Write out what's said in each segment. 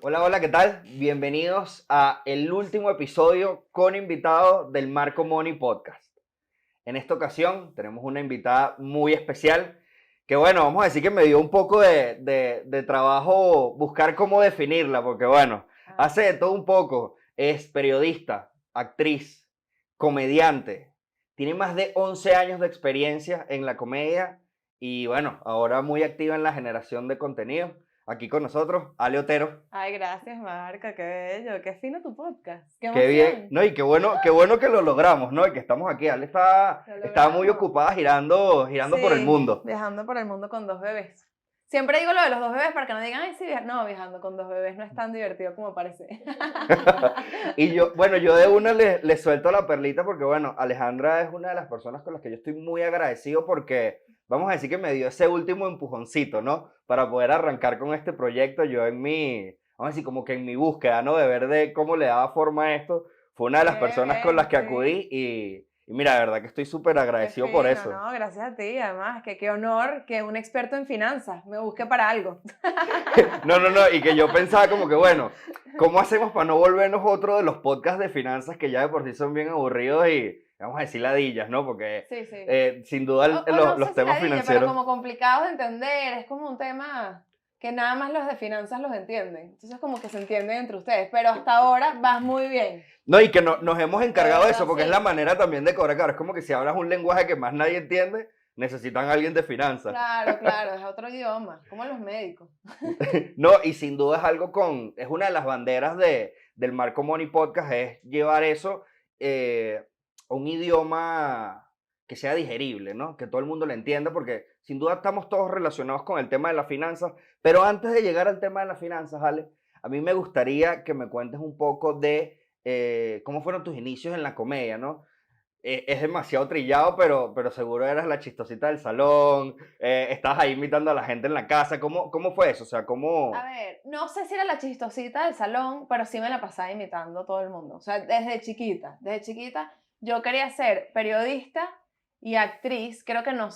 Hola, hola, ¿qué tal? Bienvenidos a el último episodio con invitado del Marco Money Podcast. En esta ocasión tenemos una invitada muy especial que, bueno, vamos a decir que me dio un poco de trabajo buscar cómo definirla, porque, bueno, hace de todo un poco. Es periodista, actriz, comediante. Tiene más de 11 años de experiencia en la comedia y, bueno, ahora muy activa en la generación de contenido. Aquí con nosotros, Ale Otero. Ay, gracias, Marca, qué bello, qué fino tu podcast, qué Qué bien, emoción. no, y qué bueno que lo logramos, ¿no? Y que estamos aquí. Ale Lo está muy logramos. ocupada girando por el Sí, mundo. viajando por el mundo con dos bebés. Siempre digo lo de los dos bebés para que no digan, ay, sí, no, viajando con dos bebés no es tan divertido como parece. Y yo, bueno, yo de una le suelto la perlita porque, bueno, Alejandra es una de las personas con las que yo estoy muy agradecido porque, vamos a decir que me dio ese último empujoncito, ¿no? Para poder arrancar con este proyecto. Yo en mi, vamos a decir, como que en mi búsqueda, ¿no? De ver de cómo le daba forma a esto, fue una de las Qué personas con las bien, que sí. acudí y mira, de verdad que estoy súper Qué agradecido por fino, eso. ¿no? Gracias a ti, además, que qué honor que un experto en finanzas me busque para algo. No, no, no, y que yo pensaba como que, bueno, ¿cómo hacemos para no volvernos otro de los podcasts de finanzas que ya de por sí son bien aburridos y, vamos a decir, ladillas, ¿no? Porque Sí, sí. sin duda O no sé los si temas ladilla, pero financieros, como complicado de entender, es como un tema que nada más los de finanzas los entienden. Entonces como que se entienden entre ustedes, pero hasta ahora vas muy bien. no, y que nos hemos De encargado de eso, verdad, porque es la sí. manera también de cobrar caro. Es como que si hablas un lenguaje que más nadie entiende, necesitan a alguien de finanzas. Claro, claro, es otro idioma, como los médicos. No, y sin duda es una de las banderas del Marco Money Podcast, es llevar eso a un idioma que sea digerible, ¿no? Que todo el mundo lo entienda, porque sin duda estamos todos relacionados con el tema de las finanzas, pero antes de llegar al tema de las finanzas, Ale, a mí me gustaría que me cuentes un poco de cómo fueron tus inicios en la comedia, ¿no? Es demasiado trillado, pero seguro eras la chistosita del salón, estabas ahí imitando a la gente en la casa. ¿Cómo fue eso? O sea, A ¿cómo? ver, no sé si era la chistosita del salón, pero sí me la pasaba imitando a todo el mundo. O sea, desde chiquita yo quería ser periodista y actriz. Creo que no,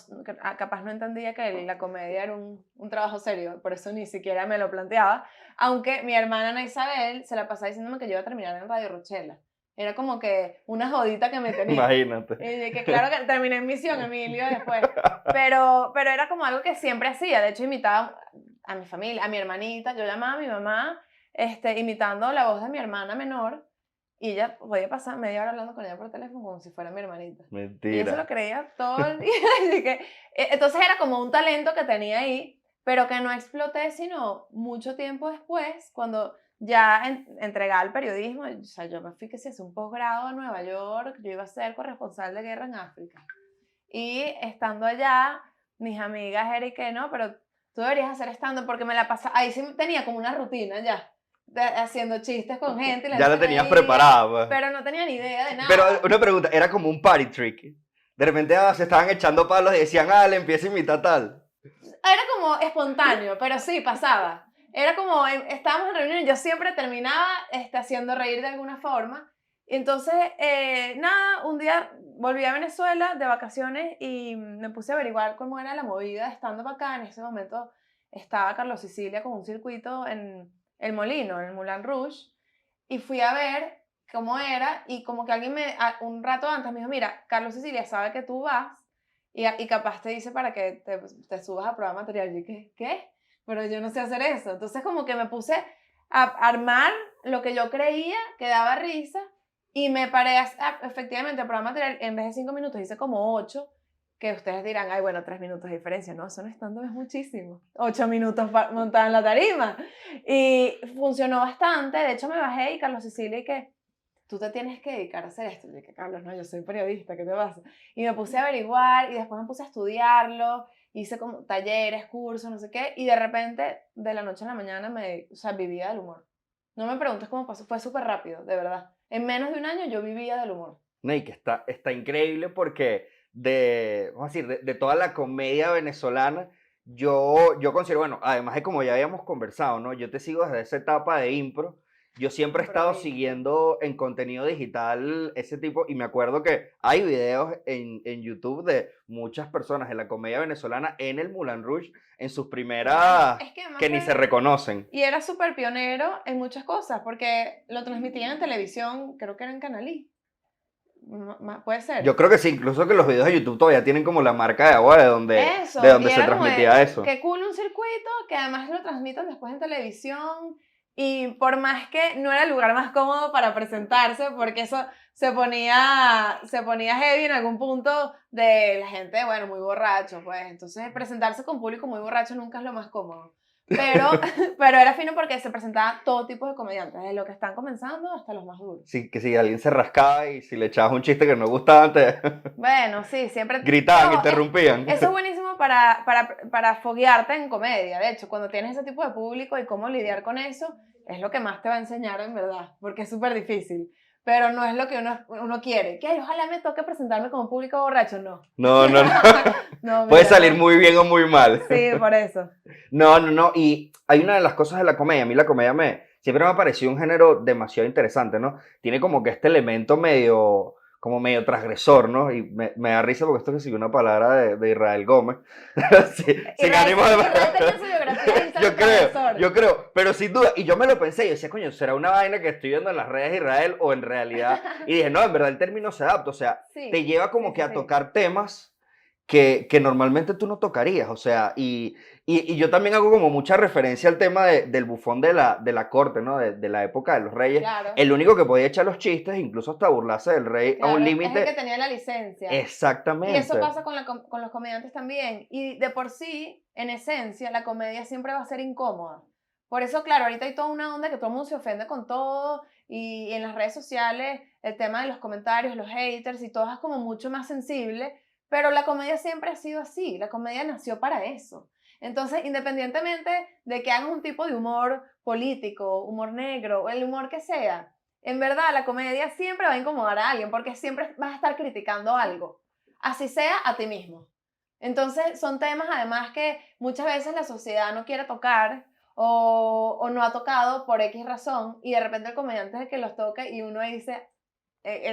capaz no entendía que la comedia era un trabajo serio, por eso ni siquiera me lo planteaba. Aunque mi hermana Ana Isabel se la pasaba diciéndome que yo iba a terminar en Radio Rochela. Era como que una jodita que me tenía. Imagínate. Y que claro que terminé en Misión, Emilio, después. Pero era como algo que siempre hacía. De hecho, imitaba a mi familia, a mi hermanita. Yo llamaba a mi mamá imitando la voz de mi hermana menor y ella podía pasar media hora hablando con ella por teléfono como si fuera mi hermanita. Y ella se lo Mentira. creía todo el día. Así que, entonces era como un talento que tenía ahí, pero que no exploté sino mucho tiempo después, cuando ya entregaba al periodismo. O sea, yo me fui que si hace un posgrado a Nueva York, yo iba a ser corresponsal de guerra en África. Y estando allá, mis amigas Erika, no, pero tú deberías hacer stand-up porque me la pasaba, ahí sí tenía como una rutina ya, haciendo chistes con gente y la Ya gente la se tenías reía, preparada, pues. pero no tenía ni idea de Pero nada. una pregunta, era como un party trick. De repente se estaban echando palos y decían, ah, le empieza a imitar tal. Era como espontáneo, pero sí, pasaba. Era como, estábamos en reunión y yo siempre terminaba haciendo reír de alguna forma. Y entonces, nada, un día volví a Venezuela de vacaciones y me puse a averiguar cómo era la movida estando acá. En ese momento estaba Carlos Sicilia con un circuito en El Molino, en el Moulin Rouge. Y fui a ver cómo era y como que alguien un rato antes me dijo, mira, Carlos Sicilia sabe que tú vas y capaz te dice para que te subas a prueba material. Y yo, ¿qué? Pero yo no sé hacer eso. Entonces como que me puse a armar lo que yo creía que daba risa y me paré efectivamente a prueba material. En vez de 5 minutos hice como 8, que ustedes dirán, ay, bueno, 3 minutos de diferencia. No, eso no estando es muchísimo. 8 minutos montada en la tarima. Y funcionó bastante. De hecho, me bajé y Carlos Cecilia y que tú te tienes que dedicar a hacer esto. Y dije, Carlos, no, yo soy periodista, ¿qué te pasa? Y me puse a averiguar y después me puse a estudiarlo. Hice como talleres, cursos, no sé qué. Y de repente, de la noche a la mañana, o sea, vivía del humor. No me preguntes cómo pasó. Fue súper rápido, de verdad. En menos de un año yo vivía del humor. No, y que está increíble porque vamos a decir, de toda la comedia venezolana, yo considero, bueno, además de como ya habíamos conversado, ¿no? Yo te sigo desde esa etapa de impro yo siempre he estado Improviso. siguiendo en contenido digital ese tipo, y me acuerdo que hay videos en YouTube de muchas personas en la comedia venezolana en el Moulin Rouge, en sus Claro, primeras, es que además que ni se reconocen. y era súper pionero en muchas cosas, porque lo transmitían en televisión, creo que era en Canal I. Puede Yo ser. creo que sí, incluso que los videos de YouTube todavía tienen como la marca de agua de Eso, y donde se era como transmitía eso. qué cool un circuito que además lo transmitan después en televisión y por más que no era el lugar más cómodo para presentarse, porque eso se ponía heavy en algún punto de la gente, bueno, muy borracho, pues entonces presentarse con público muy borracho nunca es lo más cómodo. Pero, pero era fino porque se presentaba todo tipo de comediantes, desde los que están comenzando hasta los más duros. Sí, que si alguien se rascaba y si le echabas un chiste que no gustaba, te Bueno, sí, siempre. gritaban, Ojo, interrumpían. eso es buenísimo para foguearte en comedia. De hecho, cuando tienes ese tipo de público y cómo lidiar con eso, es lo que más te va a enseñar en verdad, porque es súper difícil. Pero no es lo que uno quiere. Que "Ay, ojalá me toque presentarme como público borracho". No. No, no, no. No, Puede mira, salir no. muy bien o muy mal. Sí, por eso. No, no, no. Y hay una de las cosas de la comedia. A mí la comedia siempre me ha parecido un género demasiado interesante, ¿no? Tiene como que este elemento como medio transgresor, ¿no? Y me da risa porque esto que sigue una palabra de Israel Gómez. Sin Israel, ánimo de... Israel tenía su biografía de Instagram Yo creo, pero sin duda, y yo me lo pensé, yo decía, coño, ¿será una vaina que estoy viendo en las redes de Israel o en realidad? Y dije, no, en verdad el término se adapta, o sea, te Sí, lleva como sí, que sí, a sí. tocar temas que normalmente tú no tocarías, o sea, y yo también hago como mucha referencia al tema del bufón de la corte, ¿no? De la época de los reyes, Claro, el único que podía echar los chistes, incluso hasta burlarse del rey a un claro. Es el que límite, tenía la licencia. Y eso exactamente, pasa con los comediantes también. Y de por sí, en esencia, la comedia siempre va a ser incómoda. Por eso, claro, ahorita hay toda una onda que todo el mundo se ofende con todo y en las redes sociales el tema de los comentarios, los haters y todo es como mucho más sensible, pero la comedia siempre ha sido así, la comedia nació para eso. Entonces, independientemente de que hagas un tipo de humor político, humor negro o el humor que sea, en verdad, la comedia siempre va a incomodar a alguien porque siempre vas a estar criticando algo, así sea a ti mismo. Entonces, son temas además que muchas veces la sociedad no quiere tocar o no ha tocado por X razón y de repente el comediante es el que los toca y uno dice,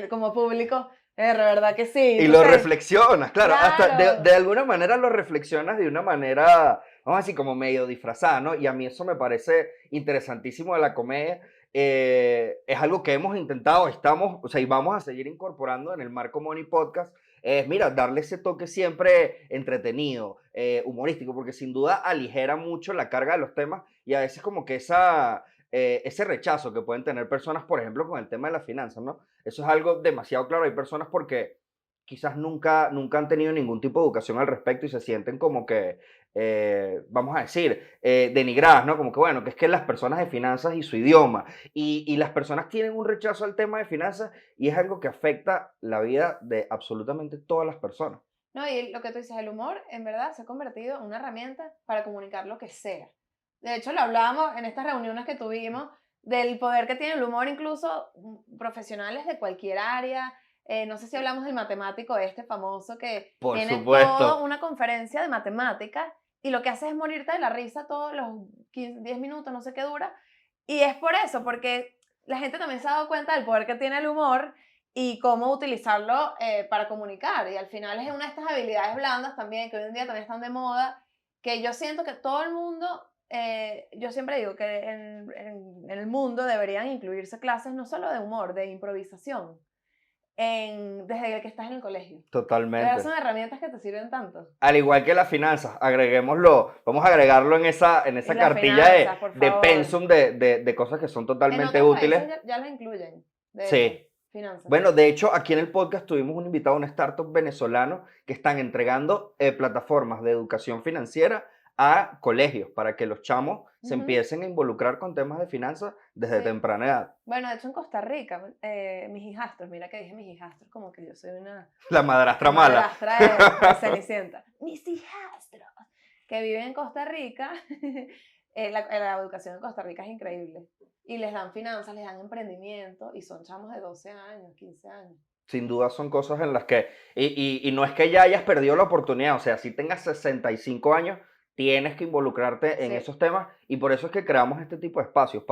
como público, de verdad que sí. y lo Entonces, reflexionas, claro, hasta claro, de alguna manera lo reflexionas de una manera, vamos a decir, como medio disfrazada, ¿no? Y a mí eso me parece interesantísimo de la comedia. Es algo que hemos intentado, estamos, o sea, y vamos a seguir incorporando en el Marco Money Podcast. Es, mira, darle ese toque siempre entretenido, humorístico, porque sin duda aligera mucho la carga de los temas y a veces como que ese rechazo que pueden tener personas, por ejemplo, con el tema de las finanzas, ¿no? Eso es algo demasiado claro. Hay personas porque quizás nunca han tenido ningún tipo de educación al respecto y se sienten como que, vamos a decir, denigradas, ¿no? Como que, bueno, que es que las personas de finanzas y su idioma, y las personas tienen un rechazo al tema de finanzas y es algo que afecta la vida de absolutamente todas las personas. no, y lo que tú dices, el humor en verdad se ha convertido en una herramienta para comunicar lo que sea. De hecho, lo hablábamos en estas reuniones que tuvimos del poder que tiene el humor, incluso profesionales de cualquier área. No sé si hablamos del matemático este famoso que Por tiene toda supuesto. una conferencia de matemáticas y lo que hace es morirte de la risa todos los 15, 10 minutos, no sé qué dura. Y es por eso, porque la gente también se ha dado cuenta del poder que tiene el humor y cómo utilizarlo para comunicar. Y al final es una de estas habilidades blandas también, que hoy en día también están de moda, que yo siento que todo el mundo, yo siempre digo que en el mundo deberían incluirse clases no solo de humor, de improvisación, desde que estás en el colegio. De verdad Totalmente. son herramientas que te sirven tanto. Al igual que las finanzas, agreguémoslo, vamos a agregarlo en Y esa las cartilla finanzas, por de favor. pensum de cosas que son En totalmente otros países útiles. ya las incluyen, de hecho, Sí. finanzas. Bueno, de hecho, aquí en el podcast tuvimos un invitado, un startup venezolano, que están entregando plataformas de educación financiera a colegios para que los chamos se Ujú, empiecen a involucrar con temas de finanzas desde sí. temprana edad. Bueno, de hecho en Costa Rica, mis hijastros, mira que dije mis hijastros, como que yo soy La la madrastra mala. madrastra de Cenicienta. Mis hijastros, que viven en Costa Rica, la educación en Costa Rica es increíble. Y les dan finanzas, les dan emprendimiento, y son chamos de 12 años, 15 años. Sin duda son cosas en las que, y no es que ya hayas perdido la oportunidad, o sea, si tengas 65 años, tienes que involucrarte en Sí, esos temas y por eso es que creamos este tipo de espacios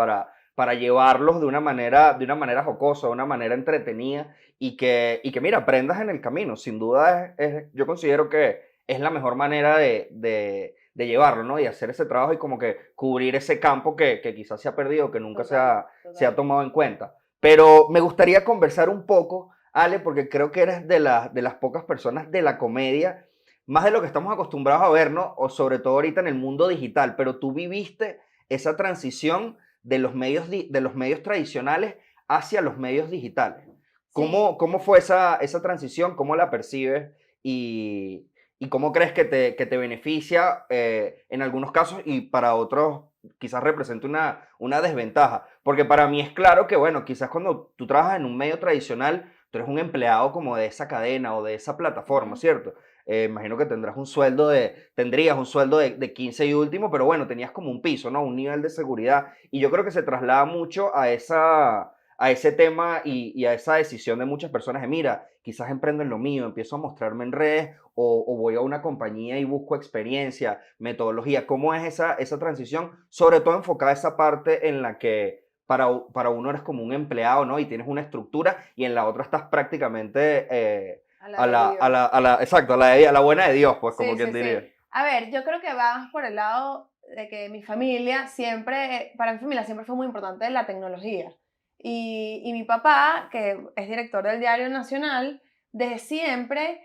para llevarlos de una manera jocosa, de una manera entretenida y que mira, aprendas en el camino. Sin duda, yo considero que es la mejor manera de llevarlo, ¿no? Y hacer ese trabajo y como que cubrir ese campo que quizás se ha perdido, que nunca Total, se ha total. tomado en cuenta. Pero me gustaría conversar un poco, Ale, porque creo que eres de las pocas personas de la comedia, más de lo que estamos acostumbrados a ver, ¿no? O sobre todo ahorita en el mundo digital, pero tú viviste esa transición de los medios tradicionales hacia los medios digitales. Sí. ¿Cómo fue esa transición? ¿Cómo la percibes? ¿Y cómo crees que te beneficia en algunos casos y para otros quizás representa una desventaja? Porque para mí es claro que, bueno, quizás cuando tú trabajas en un medio tradicional, tú eres un empleado como de esa cadena o de esa plataforma, Ujú. ¿cierto? Imagino que tendrías un sueldo de 15 y último, pero bueno, tenías como un piso, ¿no? Un nivel de seguridad. Y yo creo que se traslada mucho a ese tema y a esa decisión de muchas personas de, mira, quizás emprendo en lo mío, empiezo a mostrarme en redes o voy a una compañía y busco experiencia, metodología. ¿Cómo es esa transición? Sobre todo enfocada a esa parte en la que para uno eres como un empleado, ¿no? Y tienes una estructura y en la otra estás prácticamente A la a de la, a Dios. la, a la, exacto, a la buena de Dios, pues como Sí, quien sí, diría. sí. A ver, yo creo que va más por el lado de que mi familia siempre, para mi familia siempre fue muy importante la tecnología. Y mi papá, que es director del Diario Nacional, desde siempre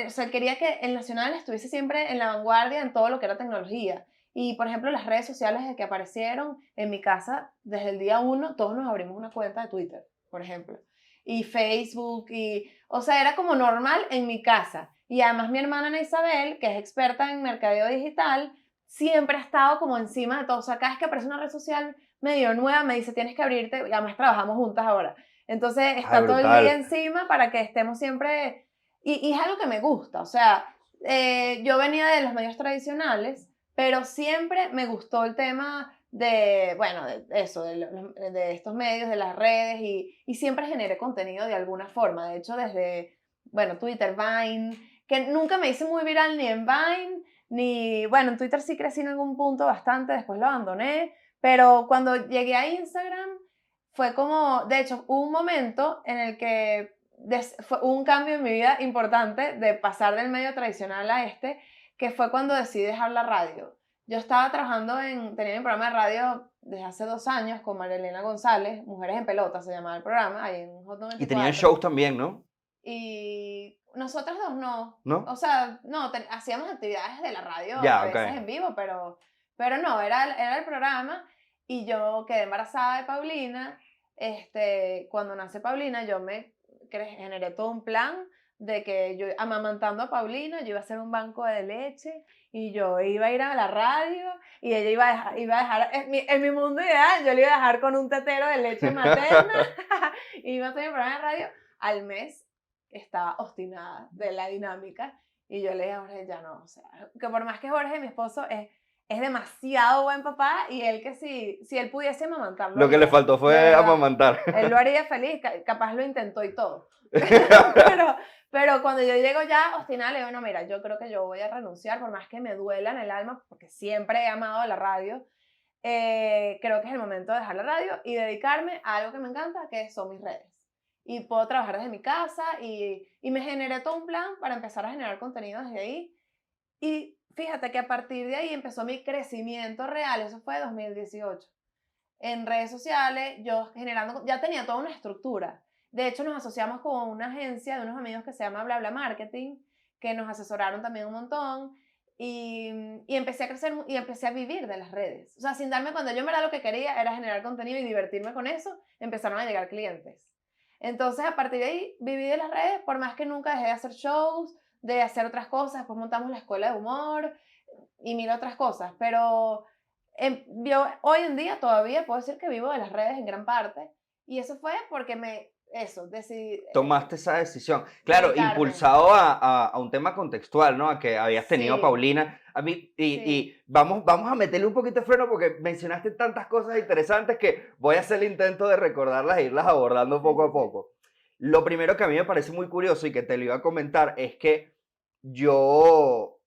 o sea, quería que el Nacional estuviese siempre en la vanguardia en todo lo que era tecnología. Y, por ejemplo, las redes sociales desde que aparecieron en mi casa, desde el día uno, todos nos abrimos una cuenta de Twitter, por ejemplo. Y Facebook, o sea, era como normal en mi casa. Y además mi hermana Ana Isabel, que es experta en mercadeo digital, siempre ha estado como encima de todo. O sea, cada vez que aparece una red social medio nueva, me dice, tienes que abrirte, y además trabajamos juntas ahora. Entonces Ay, está todo el día brutal. encima para que estemos siempre... Y es algo que me gusta. O sea, yo venía de los medios tradicionales, pero siempre me gustó el tema de, bueno, de eso, de estos medios, de las redes, y siempre generé contenido de alguna forma. De hecho, desde, bueno, Twitter, Vine, que nunca me hice muy viral ni en Vine, ni, bueno, en Twitter sí crecí en algún punto bastante, después lo abandoné, pero cuando llegué a Instagram fue como, de hecho, hubo un momento en el que fue un cambio en mi vida importante de pasar del medio tradicional a este, que fue cuando decidí dejar la radio. Yo estaba trabajando tenía mi programa de radio desde hace 2 años con Marilena González, Mujeres en Pelota se llamaba el programa, ahí en Hot Y tenían 94. shows también, ¿no? Y nosotros dos no. O ¿No? sea, no, hacíamos actividades de la radio a Ya, ok. veces en vivo, pero no, era el programa. Y yo quedé embarazada de Paulina. Cuando nace Paulina, yo generé todo un plan de que yo, amamantando a Paulina, yo iba a hacer un banco de leche y yo iba a ir a la radio y ella iba a dejar en mi mundo ideal, yo le iba a dejar con un tetero de leche materna y iba a hacer mi programa de radio al mes. Estaba obstinada de la dinámica y yo le dije a Jorge, ya no, o sea, que por más que Jorge, mi esposo, es demasiado buen papá y él que si él pudiese amamantar, lo Lo que le haría, faltó de fue verdad. amamantar. Él lo haría feliz, capaz lo intentó y todo. pero cuando yo llego ya obstinada, le digo, no, mira, yo creo que yo voy a renunciar, por más que me duela en el alma, porque siempre he amado la radio, creo que es el momento de dejar la radio y dedicarme a algo que me encanta, que son mis redes. Y puedo trabajar desde mi casa y me generé todo un plan para empezar a generar contenido desde ahí. Y fíjate que a partir de ahí empezó mi crecimiento real, eso fue 2018. En redes sociales, yo generando, ya tenía toda una estructura. De hecho, nos asociamos con una agencia de unos amigos que se llama BlaBla Marketing, que nos asesoraron también un montón. Y empecé a crecer y empecé a vivir de las redes. O sea, sin darme cuenta, yo en verdad lo que quería era generar contenido y divertirme con eso, empezaron a llegar clientes. Entonces, a partir de ahí, viví de las redes, por más que nunca dejé de hacer shows, de hacer otras cosas. Después montamos la escuela de humor y mil otras cosas. Pero yo hoy en día todavía puedo decir que vivo de las redes en gran parte. Y eso fue porque decidí Tomaste esa decisión. Claro, dedicarme. impulsado a un tema contextual, ¿no? A que habías tenido a Sí, Paulina. A mí, y sí, vamos a meterle un poquito de freno porque mencionaste tantas cosas interesantes que voy a hacer el intento de recordarlas e irlas abordando sí, poco sí, a sí. poco. Lo primero que a mí me parece muy curioso y que te lo iba a comentar es que yo,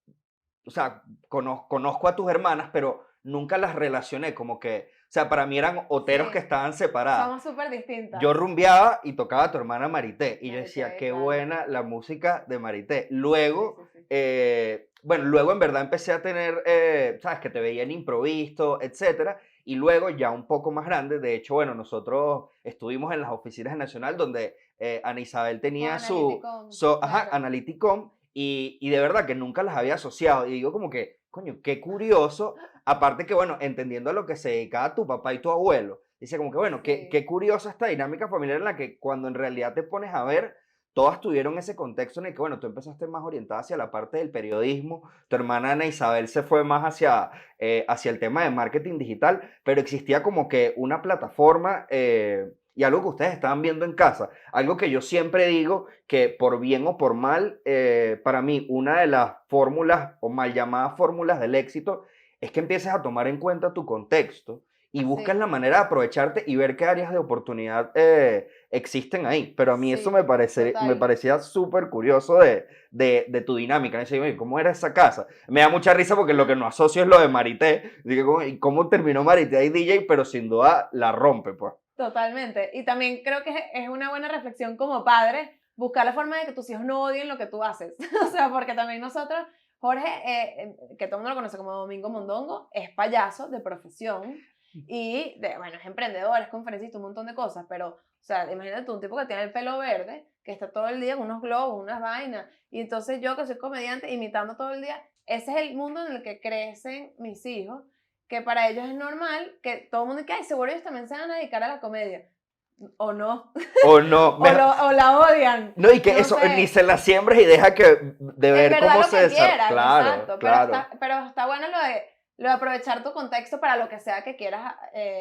o sea, conozco a tus hermanas, pero nunca las relacioné como que sea, para mí eran oteros Sí. que estaban separadas. Somos súper distintas. Yo rumbeaba y tocaba a tu hermana Marité. Y yo decía, Marité, qué claro. buena la música de Marité. Luego, Sí. bueno, luego en verdad empecé a tener, sabes, que te veía en improviso, etcétera. Y luego ya un poco más grande, de hecho, bueno, nosotros estuvimos en las oficinas de Nacional donde Ana Isabel Con tenía Analyticom, ajá, claro. Analyticom y de verdad que nunca las había asociado. Y digo como que, coño, qué curioso. Aparte que, bueno, entendiendo a lo que se dedicaba tu papá y tu abuelo, dice como que, bueno, Sí. qué curiosa esta dinámica familiar en la que cuando en realidad te pones a ver, todas tuvieron ese contexto en el que, bueno, tú empezaste más orientada hacia la parte del periodismo, tu hermana Ana Isabel se fue más hacia el tema de marketing digital, pero existía como que una plataforma y algo que ustedes estaban viendo en casa, algo que yo siempre digo que por bien o por mal, para mí una de las fórmulas o mal llamadas fórmulas del éxito es que empieces a tomar en cuenta tu contexto y buscas Sí, la manera de aprovecharte y ver qué áreas de oportunidad existen ahí. Pero a mí eso sí, me total. parecía súper curioso de tu dinámica. ¿No? Decía, ¿cómo era esa casa? Me da mucha risa porque lo que no asocio es lo de Marité. Digo, ¿y cómo terminó Marité ahí DJ? Pero sin duda la rompe, pues. Totalmente. Y también creo que es una buena reflexión como padre buscar la forma de que tus hijos no odien lo que tú haces. O sea, porque también nosotros, Jorge, que todo el mundo lo conoce como Domingo Mondongo, es payaso de profesión y, bueno, es emprendedor, es conferencista, un montón de cosas, pero, o sea, imagínate tú, un tipo que tiene el pelo verde, que está todo el día con unos globos, unas vainas, y entonces yo que soy comediante imitando todo el día, ese es el mundo en el que crecen mis hijos, que para ellos es normal, que todo el mundo dice, ay, seguro ellos también se van a dedicar a la comedia. O no, O no, o la odian, no, y que no eso, ni sé. se la siembres y deja que de En ver verdad cómo lo se que desarrolla. quieran, Claro, exacto, claro. pero está bueno lo de aprovechar tu contexto para lo que sea que quieras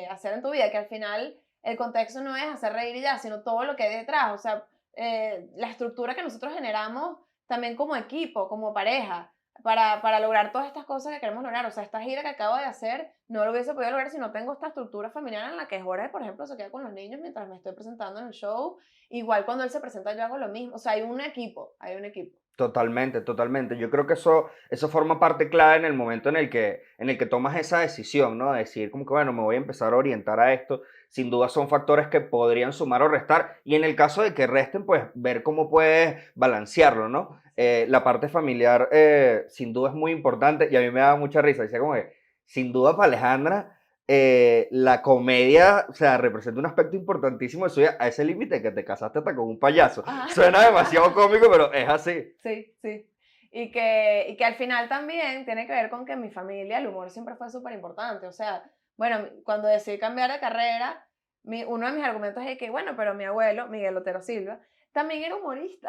hacer en tu vida, que al final el contexto no es hacer reír y ya, sino todo lo que hay detrás, o sea, la estructura que nosotros generamos también como equipo, como pareja, para lograr todas estas cosas que queremos lograr, o sea, esta gira que acabo de hacer no lo hubiese podido lograr si no tengo esta estructura familiar en la que Jorge, por ejemplo, se queda con los niños mientras me estoy presentando en el show, igual cuando él se presenta yo hago lo mismo, o sea, hay un equipo, hay un equipo. Totalmente, totalmente. Yo creo que eso forma parte clave en el momento en el que tomas esa decisión, ¿no? De decir como que, bueno, me voy a empezar a orientar a esto. Sin duda son factores que podrían sumar o restar. Y en el caso de que resten, pues ver cómo puedes balancearlo, ¿no? La parte familiar, sin duda es muy importante y a mí me da mucha risa. Decía como que, sin duda para Alejandra, la comedia, o sea, representa un aspecto importantísimo de su vida, a ese límite que te casaste hasta con un payaso. Suena demasiado cómico, pero es así. Sí, sí. Y que al final también tiene que ver con que en mi familia el humor siempre fue súper importante. O sea, bueno, cuando decidí cambiar de carrera, uno de mis argumentos es que, bueno, pero mi abuelo, Miguel Otero Silva, también era humorista.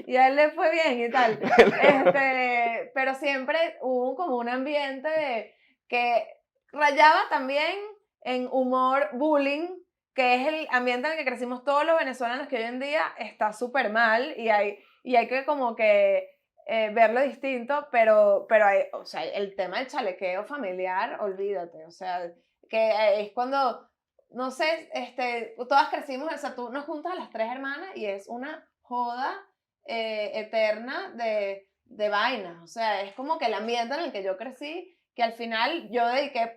Y a él le fue bien y tal. Pero siempre hubo como un ambiente que rayaba también en humor bullying, que es el ambiente en el que crecimos todos los venezolanos, que hoy en día está súper mal y hay que como que verlo distinto, pero hay, o sea, el tema del chalequeo familiar, olvídate, o sea, que es cuando, no sé, todas crecimos, o sea, tú nos juntas a las tres hermanas y es una joda eterna de vainas, o sea, es como que el ambiente en el que yo crecí, que al final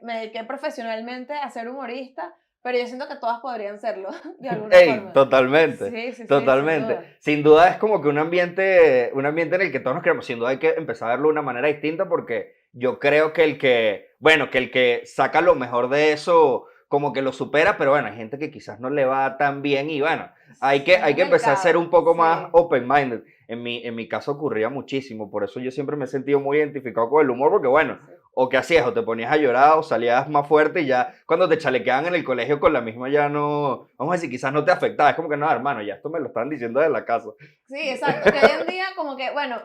me dediqué profesionalmente a ser humorista, pero yo siento que todas podrían serlo, de alguna Ey, forma. totalmente, Sí, sí, sí, sin totalmente. duda. Sin duda es como que un ambiente en el que todos nos queremos. Sin duda hay que empezar a verlo de una manera distinta porque yo creo que bueno, que el que saca lo mejor de eso, como que lo supera, pero bueno, hay gente que quizás no le va tan bien y bueno, hay que, Es hay más que empezar a ser delicado, un poco más sí. open-minded. En mi caso ocurría muchísimo, por eso yo siempre me he sentido muy identificado con el humor, porque Sí, bueno, sí. o que hacías, o te ponías a llorar, o salías más fuerte y ya cuando te chalequeaban en el colegio con la misma ya no, vamos a decir, quizás no te afectaba, es como que no, hermano, ya esto me lo están diciendo de la casa. Sí, exacto. Que hoy en día como que, bueno,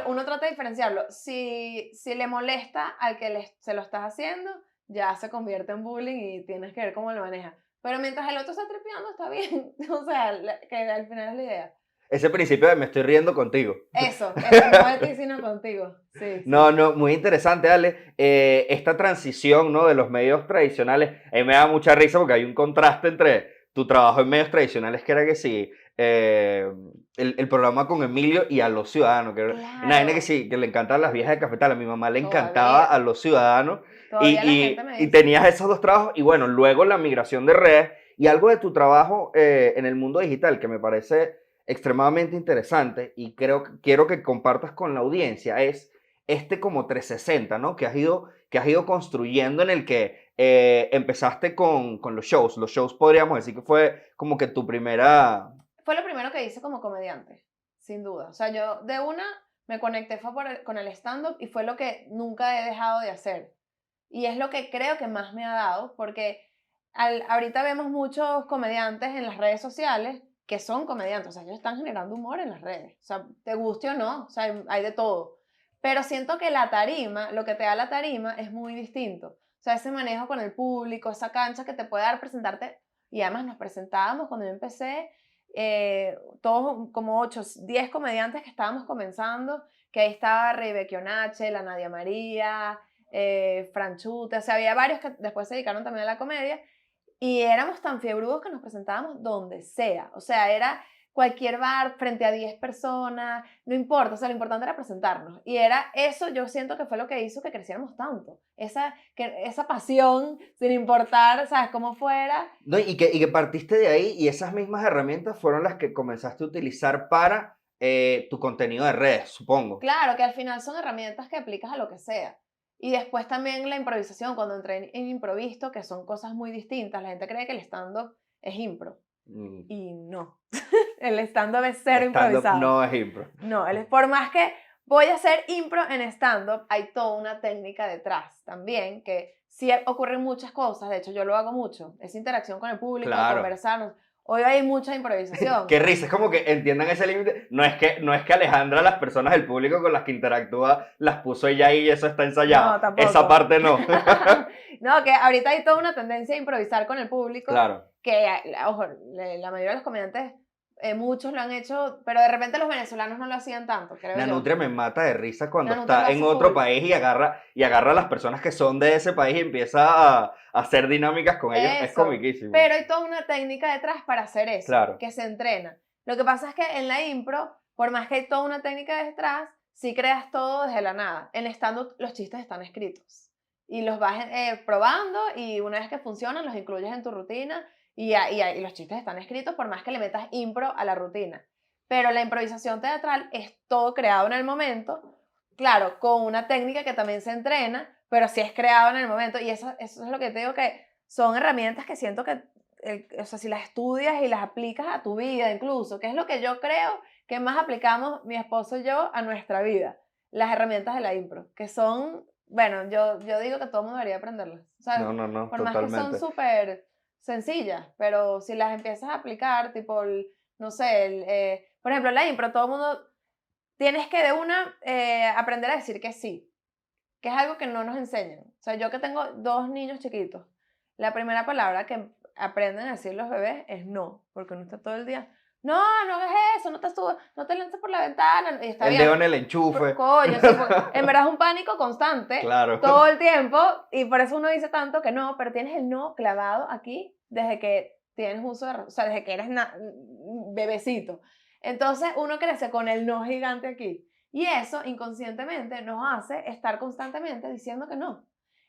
uno trata de diferenciarlo. Si le molesta al que se lo estás haciendo, ya se convierte en bullying y tienes que ver cómo lo maneja. Pero mientras el otro está tripeando, está bien. O sea, que al final es la idea. Ese principio de me estoy riendo contigo. Eso, no de ti, sino contigo. Sí, No, sí. no, muy interesante, Ale. Esta transición, ¿no? De los medios tradicionales, a mí me da mucha risa porque hay un contraste entre tu trabajo en medios tradicionales, que era que sí, el programa con Emilio y a los ciudadanos, que una gente que Claro, sí, que le encantan las viejas de cafetal, a mi mamá le encantaba a todavía. los ciudadanos, Todavía la gente me y dice. tenías esos dos trabajos, y bueno, luego la migración de redes, y algo de tu trabajo en el mundo digital, que me parece extremadamente interesante, y quiero que compartas con la audiencia, es este como 360, ¿no? Que has ido construyendo en el que empezaste con los shows podríamos decir que fue como que tu primera... Fue lo primero que hice como comediante, sin duda. O sea, yo de una me conecté fue con el stand-up y fue lo que nunca he dejado de hacer. Y es lo que creo que más me ha dado, porque ahorita vemos muchos comediantes en las redes sociales que son comediantes, o sea, ellos están generando humor en las redes, o sea, te guste o no, o sea, hay de todo. Pero siento que la tarima, lo que te da la tarima es muy distinto. O sea, ese manejo con el público, esa cancha que te puede dar presentarte, y además nos presentábamos cuando yo empecé, todos como 8, 10 comediantes que estábamos comenzando, que ahí estaba Rebeca Onache, la Nadia María, Franchute, o sea, había varios que después se dedicaron también a la comedia y éramos tan fiebrudos que nos presentábamos donde sea, o sea, era cualquier bar frente a 10 personas, no importa, o sea, lo importante era presentarnos y era eso, yo siento que fue lo que hizo que creciéramos tanto, esa pasión sin importar, ¿sabes? Cómo fuera. No, y que partiste de ahí y esas mismas herramientas fueron las que comenzaste a utilizar para tu contenido de redes, supongo. Claro, que al final son herramientas que aplicas a lo que sea. Y después también la improvisación, cuando entré en improvisto, que son cosas muy distintas. La gente cree que el stand-up es impro. Mm, Y no. El stand-up es cero stand-up improvisado. no es impro. No, por más que voy a hacer impro en stand-up, hay toda una técnica detrás también, que sí ocurren muchas cosas. De hecho, yo lo hago mucho. Esa interacción con el público, de Claro. conversar. Hoy hay mucha improvisación. Qué risa, es como que entiendan ese límite. No es que Alejandra, las personas del público con las que interactúa, las puso ella y eso está ensayado. No, Esa tampoco. parte no. No, que ahorita hay toda una tendencia a improvisar con el público, Claro. que, ojo, la mayoría de los comediantes, muchos lo han hecho, pero de repente los venezolanos no lo hacían tanto, creo yo. Nanutria me mata de risa cuando Nanutra lo está en hace otro full. país y agarra a las personas que son de ese país y empieza a hacer dinámicas con ellos. Es Eso. comiquísimo. Pero hay toda una técnica detrás para hacer eso, Claro. que se entrena. Lo que pasa es que en la impro, por más que hay toda una técnica detrás, sí creas todo desde la nada. En stand-up los chistes están escritos. Y los vas probando y una vez que funcionan los incluyes en tu rutina y los chistes están escritos por más que le metas impro a la rutina. Pero la improvisación teatral es todo creado en el momento, claro, con una técnica que también se entrena, pero sí es creado en el momento. Y eso es lo que te digo, que son herramientas que siento que, o sea, si las estudias y las aplicas a tu vida incluso, que es lo que yo creo que más aplicamos mi esposo y yo a nuestra vida, las herramientas de la impro, que son, bueno, yo digo que todo el mundo debería aprenderlas. O sea, No, no, no, por más que son totalmente. súper sencillas, pero si las empiezas a aplicar, tipo, no sé, por ejemplo, la impro, todo el mundo tienes que de una aprender a decir que sí, que es algo que no nos enseñan. O sea, yo que tengo 2 niños chiquitos, la primera palabra que aprenden a decir los bebés es no, porque uno está todo el día, no, no hagas eso, no te subas, no te lances por la ventana, y está El dedo bien. en el enchufe. Coño, sí, porque en verdad es un pánico constante Claro. todo el tiempo y por eso uno dice tanto que no, pero tienes el no clavado aquí desde que tienes uso de, o sea, desde que eres bebecito. Entonces uno crece con el no gigante aquí. Y eso inconscientemente nos hace estar constantemente diciendo que no.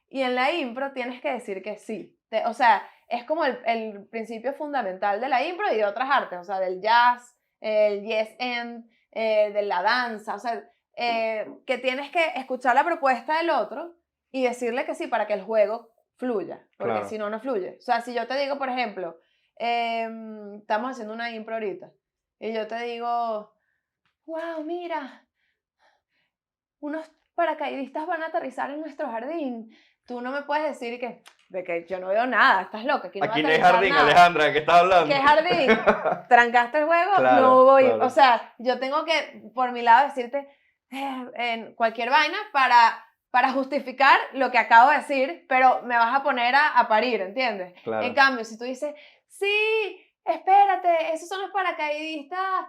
Y en la impro tienes que decir que sí. O sea, es como el principio fundamental de la impro y de otras artes, o sea, del jazz, el yes and, de la danza, o sea, que tienes que escuchar la propuesta del otro y decirle que sí para que el juego fluya, porque si Claro. no, no fluye. O sea, si yo te digo, por ejemplo, estamos haciendo una impro ahorita, y yo te digo, wow, mira, unos paracaidistas van a aterrizar en nuestro jardín. Tú no me puedes decir de que yo no veo nada, estás loca, aquí no va a Aquí no hay aterrizar jardín, nada. Alejandra, ¿de qué estás ¿Qué hablando? jardín? ¿Trancaste el juego? No Claro, voy. O claro. sea, yo tengo que, por mi lado, decirte en cualquier vaina para justificar lo que acabo de decir, pero me vas a poner a parir, ¿entiendes? En Claro. cambio, si tú dices, sí, espérate, esos son los paracaidistas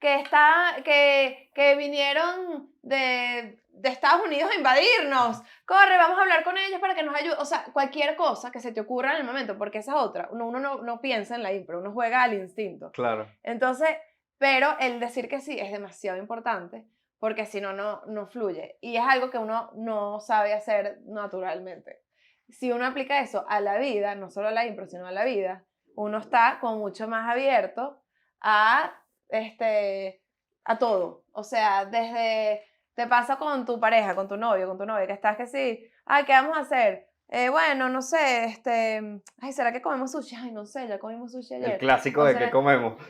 que vinieron de Estados Unidos a invadirnos. Corre, vamos a hablar con ellos para que nos ayuden. O sea, cualquier cosa que se te ocurra en el momento, porque esa es otra. Uno no piensa en la impro, uno juega al instinto. Claro. Entonces, pero el decir que sí es demasiado importante, porque si no, no fluye. Y es algo que uno no sabe hacer naturalmente. Si uno aplica eso a la vida, no solo a la impro, sino a la vida, uno está como mucho más abierto a, a todo. O sea, desde te pasa con tu pareja, con tu novio, con tu novia, que estás que sí, ay, ¿qué vamos a hacer? Bueno, no sé, ay, ¿será que comemos sushi? Ay, no sé, ya comimos sushi El ayer. clásico O de que será, comemos.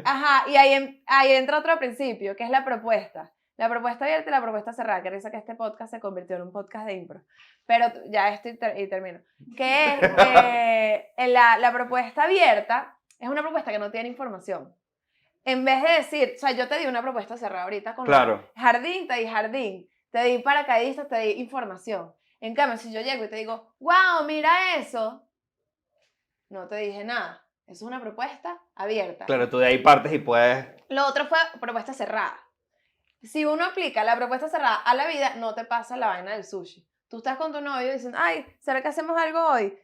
ajá, y ahí entra otro principio, que es la propuesta. La propuesta abierta y la propuesta cerrada, que risa que este podcast se convirtió en un podcast de impro. Pero ya estoy y termino. Que es la propuesta abierta, es una propuesta que no tiene información. En vez de decir, o sea, yo te di una propuesta cerrada ahorita con lo de Claro. jardín, te di jardín, te di paracaidistas, te di información. En cambio, si yo llego y te digo, wow, mira eso, no te dije nada. Eso es una propuesta abierta. Claro, tú de ahí partes y puedes... Lo otro fue propuesta cerrada. Si uno aplica la propuesta cerrada a la vida, no te pasa la vaina del sushi. Tú estás con tu novio y dicen, ay, ¿será que hacemos algo hoy?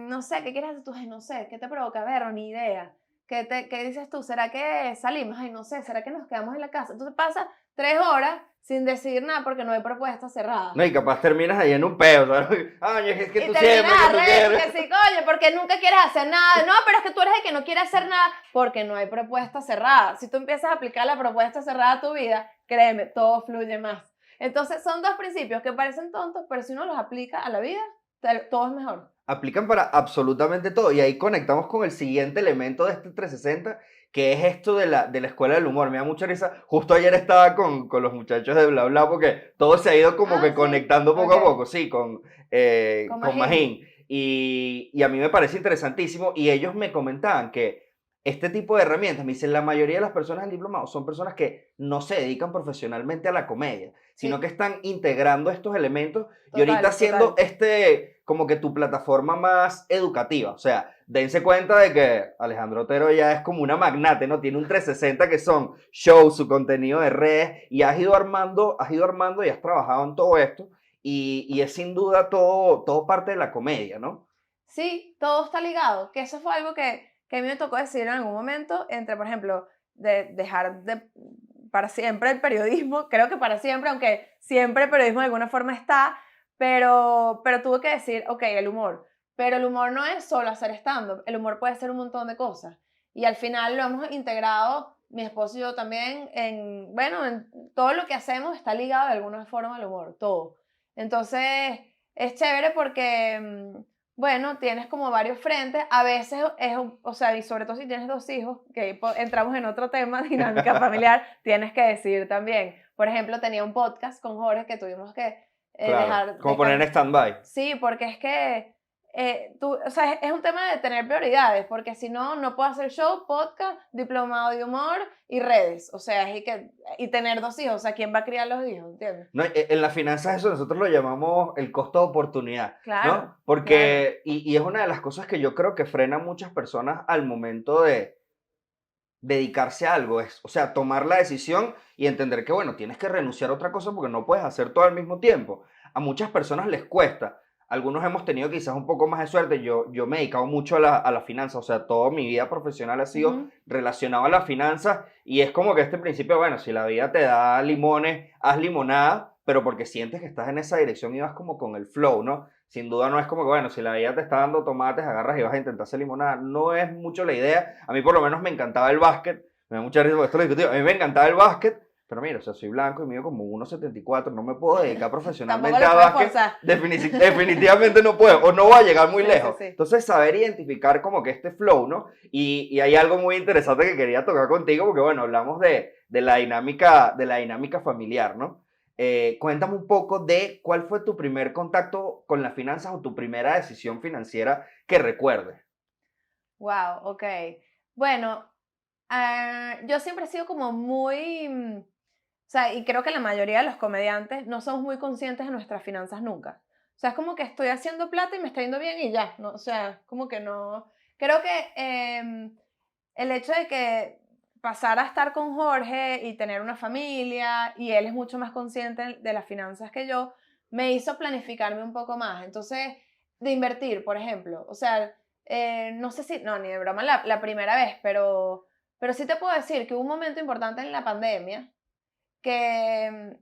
No sé, ¿qué quieres hacer tú? Ay, no sé, ¿qué te provoca? A ver, ni idea. ¿Qué dices tú? ¿Será que salimos? Ay, no sé, ¿será que nos quedamos en la casa? Entonces pasa 3 horas sin decir nada porque no hay propuesta cerrada. No, y capaz terminas ahí en un peo, ¿sabes? Ay, es que Y tú terminas siempre, que tú arrecho, quieres. que sí, coño, porque nunca quieres hacer nada. No, pero es que tú eres el que no quiere hacer nada porque no hay propuesta cerrada. Si tú empiezas a aplicar la propuesta cerrada a tu vida, créeme, todo fluye más. Entonces, son dos principios que parecen tontos, pero si uno los aplica a la vida, todo es mejor. Aplican para absolutamente todo. Y ahí conectamos con el siguiente elemento de este 360, que es esto de la escuela del humor. Me da mucha risa. Justo ayer estaba con los muchachos de Bla Bla porque todo se ha ido como Ah, que sí, conectando poco a ok. poco, sí, Con con Magín. Magín. Y a mí me parece interesantísimo. Y ellos me comentaban que este tipo de herramientas, me dicen, la mayoría de las personas en diplomado son personas que no se dedican profesionalmente a la comedia, sino que Sí, están integrando estos elementos y ahorita total, haciendo total. como que tu plataforma más educativa. O sea, dense cuenta de que Alejandro Otero ya es como una magnate, ¿no? Tiene un 360 que son shows, su contenido de redes, y has ido armando y has trabajado en todo esto, y es sin duda todo parte de la comedia, ¿no? Sí, todo está ligado, que eso fue algo que a mí me tocó decir en algún momento, entre, por ejemplo, de dejar para siempre el periodismo, creo que para siempre, aunque siempre el periodismo de alguna forma está, pero tuve que decir, ok, el humor, pero el humor no es solo hacer stand-up, el humor puede ser un montón de cosas, y al final lo hemos integrado, mi esposo y yo también, bueno, en todo lo que hacemos está ligado de alguna forma al humor, todo. Entonces, es chévere porque bueno, tienes como varios frentes, a veces o sea, y sobre todo si tienes 2 hijos, que entramos en otro tema, dinámica familiar, tienes que decidir también. Por ejemplo, tenía un podcast con Jorge que tuvimos que Claro, dejar como poner en stand-by. Sí, porque es que o sea, es un tema de tener prioridades, porque si no, no puedo hacer show, podcast, diplomado de humor y redes. O sea, y tener 2 hijos, o sea, ¿quién va a criar los hijos? ¿Entiendes? No, en las finanzas eso nosotros lo llamamos el costo de oportunidad, Claro, ¿no? claro. Porque, y es una de las cosas que yo creo que frena a muchas personas al momento de dedicarse a algo, es, o sea, tomar la decisión y entender que, bueno, tienes que renunciar a otra cosa porque no puedes hacer todo al mismo tiempo. A muchas personas les cuesta. Algunos hemos tenido quizás un poco más de suerte. Yo me he dedicado mucho a la finanza, o sea, toda mi vida profesional ha sido Ujú. relacionado a las finanzas y es como que este principio, bueno, si la vida te da limones, haz limonada, pero porque sientes que estás en esa dirección y vas como con el flow, ¿no? Sin duda no es como que, bueno, si la vida te está dando tomates, agarras y vas a intentar hacer limonada. No es mucho la idea. A mí por lo menos me encantaba el básquet. Me da mucha risa porque esto lo discutí. A mí me encantaba el básquet. Pero mira, o sea, soy blanco y mido como 1,74. No me puedo dedicar Tampoco profesionalmente lo a puedes básquet. forzar. Definitivamente no puedo. O no voy a llegar muy Sí, sí, lejos. sí. Entonces, saber identificar como que este flow, ¿no? Y hay algo muy interesante que quería tocar contigo porque, bueno, hablamos de la dinámica familiar, ¿no? Cuéntame un poco de cuál fue tu primer contacto con las finanzas o tu primera decisión financiera que recuerdes. Wow, ok. Bueno, yo siempre he sido como muy, o sea, y creo que la mayoría de los comediantes no somos muy conscientes de nuestras finanzas nunca. O sea, es como que estoy haciendo plata y me está yendo bien y ya, ¿no? O sea, como que no. Creo que el hecho de que pasar a estar con Jorge y tener una familia, y él es mucho más consciente de las finanzas que yo, me hizo planificarme un poco más. Entonces, de invertir, por ejemplo. O sea, no sé si, no, ni de broma la primera vez, pero sí te puedo decir que hubo un momento importante en la pandemia que